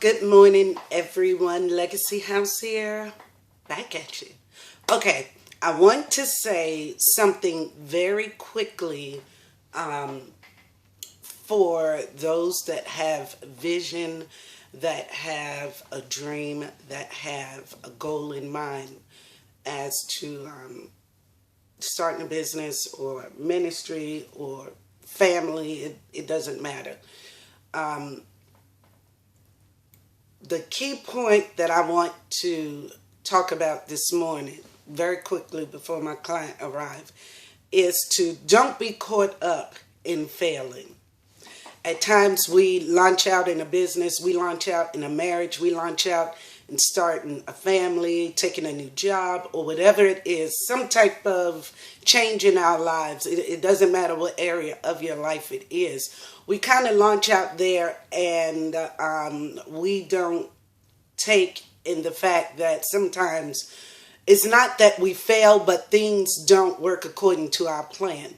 good morning, everyone. Legacy House here. Back at you. Okay, I want to say something very quickly for those that have vision, that have a dream, that have a goal in mind as to starting a business or ministry or family. It doesn't matter. The key point that I want to talk about this morning, very quickly before my client arrives, is to don't be caught up in failing. At times we launch out in a business, we launch out in a marriage, we launch out in starting a family, taking a new job, or whatever it is, some type of change in our lives. It doesn't matter what area of your life it is. We kind of launch out there and we don't take in the fact that sometimes it's not that we fail, but things don't work according to our plan.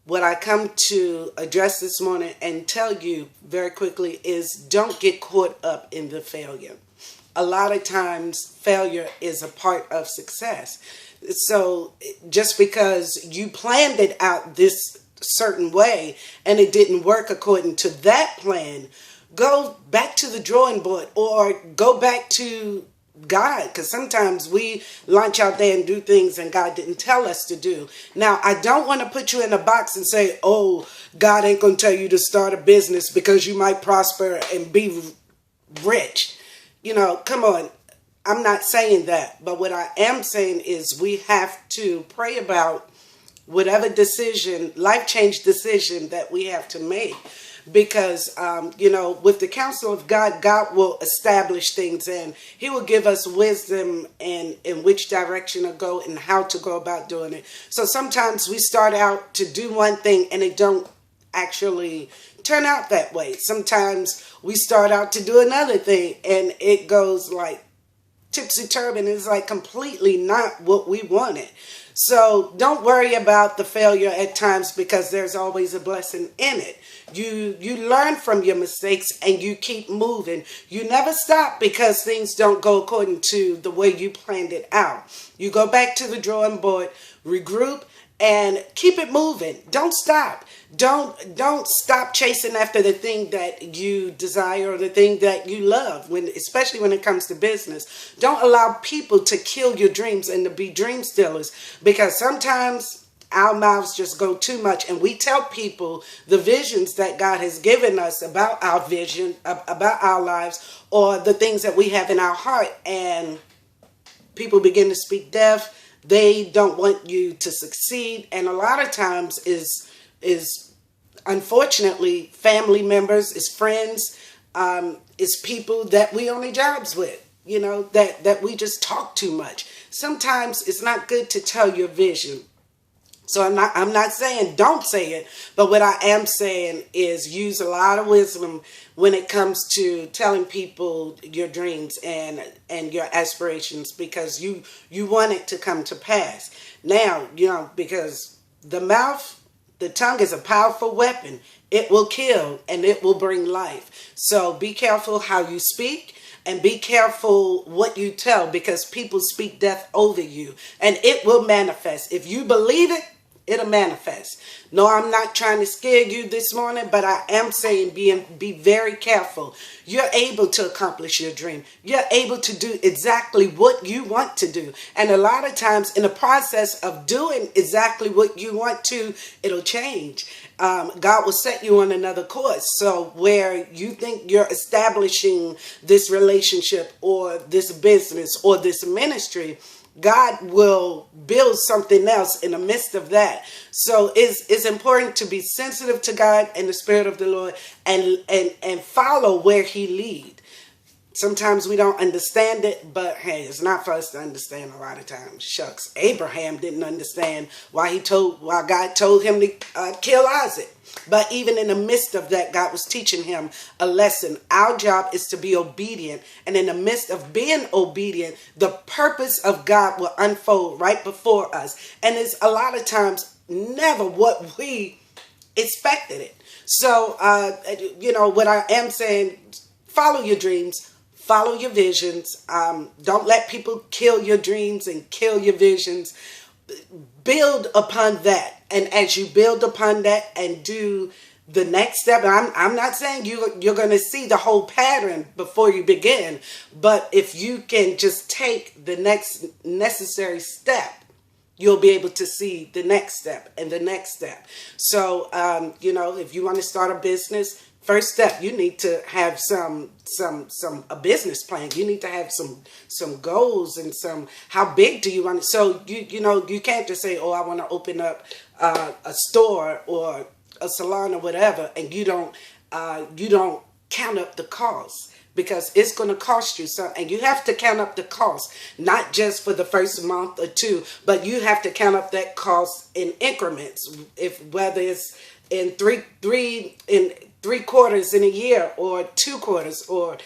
What I come to address this morning and tell you very quickly is don't get caught up in the failure. A lot of times failure is a part of success. So just because you planned it out this certain way and it didn't work according to that plan, go back to the drawing board or go back to God, because sometimes we launch out there and do things and God didn't tell us to do. Now, I don't want to put you in a box and say, oh, God ain't going to tell you to start a business because you might prosper and be rich. You know, come on. I'm not saying that. But what I am saying is we have to pray about whatever decision, life change decision that we have to make. Because, with the counsel of God, God will establish things and He will give us wisdom in which direction to go and how to go about doing it. So sometimes we start out to do one thing and it don't actually turn out that way. Sometimes we start out to do another thing and it goes like tipsy-turvy. It's like completely not what we wanted. So don't worry about the failure at times because there's always a blessing in it. You learn from your mistakes and you keep moving. You never stop because things don't go according to the way you planned it out. You go back to the drawing board, regroup, and keep it moving. Don't stop. Don't stop chasing after the thing that you desire or the thing that you love, especially when it comes to business. Don't allow people to kill your dreams and to be dream stealers, because sometimes our mouths just go too much and we tell people the visions that God has given us about our vision, about our lives, or the things that we have in our heart, and people begin to speak death. They don't want you to succeed, and a lot of times is unfortunately family members, is friends, is people that we only jobs with, that we just talk too much. Sometimes it's not good to tell your vision. So I'm not saying don't say it, but what I am saying is use a lot of wisdom when it comes to telling people your dreams and your aspirations, because you want it to come to pass. Now, because the tongue is a powerful weapon. It will kill and it will bring life. So be careful how you speak. And be careful what you tell, because people speak death over you and it will manifest. If you believe it, it'll manifest. No, I'm not trying to scare you this morning, but I am saying be very careful. You're able to accomplish your dream. You're able to do exactly what you want to do. And a lot of times in the process of doing exactly what you want to, it'll change. God will set you on another course. So where you think you're establishing this relationship or this business or this ministry, God will build something else in the midst of that. So it's important to be sensitive to God and the Spirit of the Lord and follow where He leads. Sometimes we don't understand it, but hey, it's not for us to understand a lot of times. Shucks, Abraham didn't understand why God told him to kill Isaac. But even in the midst of that, God was teaching him a lesson. Our job is to be obedient. And in the midst of being obedient, the purpose of God will unfold right before us. And it's a lot of times never what we expected it. So, what I am saying, follow your dreams, follow your visions. Don't let people kill your dreams and kill your visions. Build upon that, and as you build upon that and do the next step, I'm not saying you're going to see the whole pattern before you begin, but if you can just take the next necessary step, you'll be able to see the next step and the next step. So if you want to start a business, first step, you need to have a business plan. You need to have some goals and how big do you want it. So you can't just say, oh, I want to open up a store or a salon or whatever, and you don't count up the costs, because it's going to cost you something. And you have to count up the cost, not just for the first month or two, but you have to count up that cost in increments. Whether it's in three quarters in a year, or 2 quarters, or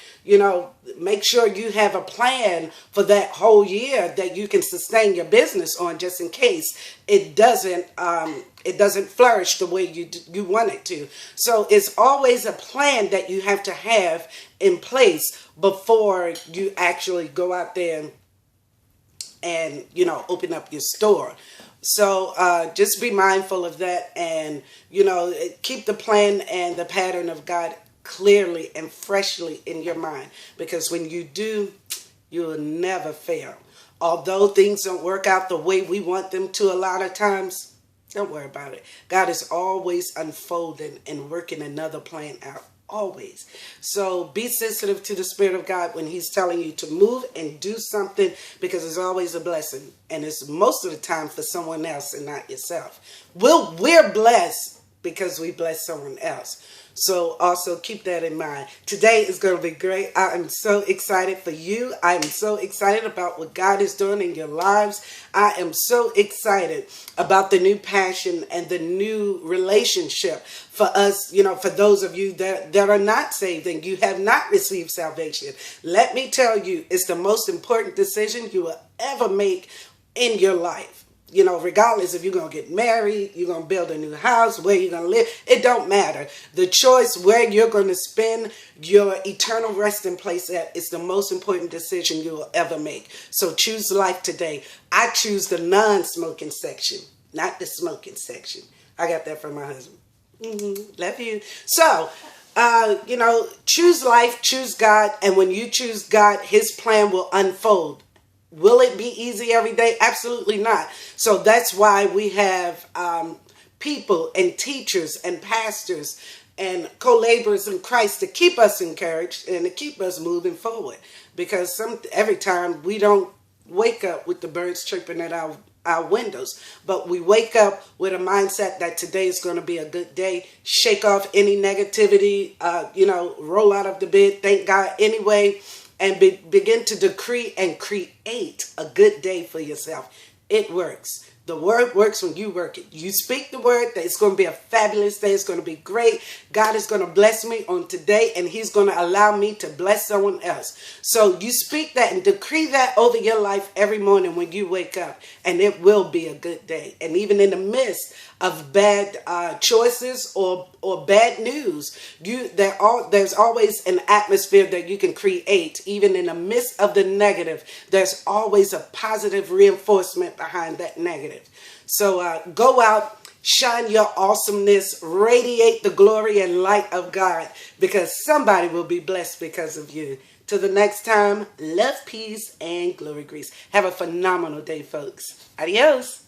make sure you have a plan for that whole year that you can sustain your business on, just in case it doesn't flourish the way you want it to. So it's always a plan that you have to have in place before you actually go out there and open up your store. So just be mindful of that, and keep the plan and the pattern of God clearly and freshly in your mind, because when you do, you will never fail. Although things don't work out the way we want them to a lot of times, don't worry about it. God is always unfolding and working another plan out. Always. So be sensitive to the Spirit of God when He's telling you to move and do something, because it's always a blessing, and it's most of the time for someone else and not yourself. We're blessed because we bless someone else. So also keep that in mind. Today is going to be great. I am so excited for you. I am so excited about what God is doing in your lives. I am so excited about the new passion and the new relationship for us, for those of you that are not saved and you have not received salvation. Let me tell you, it's the most important decision you will ever make in your life. Regardless if you're going to get married, you're going to build a new house, where you're going to live, it don't matter. The choice where you're going to spend your eternal resting place at is the most important decision you will ever make. So choose life today. I choose the non-smoking section, not the smoking section. I got that from my husband. Love you. So, choose life, choose God, and when you choose God, His plan will unfold. Will it be easy every day? Absolutely not. So that's why we have people and teachers and pastors and co-laborers in Christ to keep us encouraged and to keep us moving forward. Because every time we don't wake up with the birds chirping at our windows, but we wake up with a mindset that today is going to be a good day. Shake off any negativity, roll out of the bed, thank God anyway, and begin to decree and create a good day for yourself. It works. The word works when you work it. You speak the word that it's going to be a fabulous day. It's going to be great. God is going to bless me on today, and He's going to allow me to bless someone else. So you speak that and decree that over your life every morning when you wake up, and it will be a good day. And even in the midst of bad choices or bad news, there's always an atmosphere that you can create. Even in the midst of the negative, there's always a positive reinforcement behind that negative. So go out, shine your awesomeness, radiate the glory and light of God, because somebody will be blessed because of you. Till the next time, love, peace, and glory, grace. Have a phenomenal day, folks. Adios.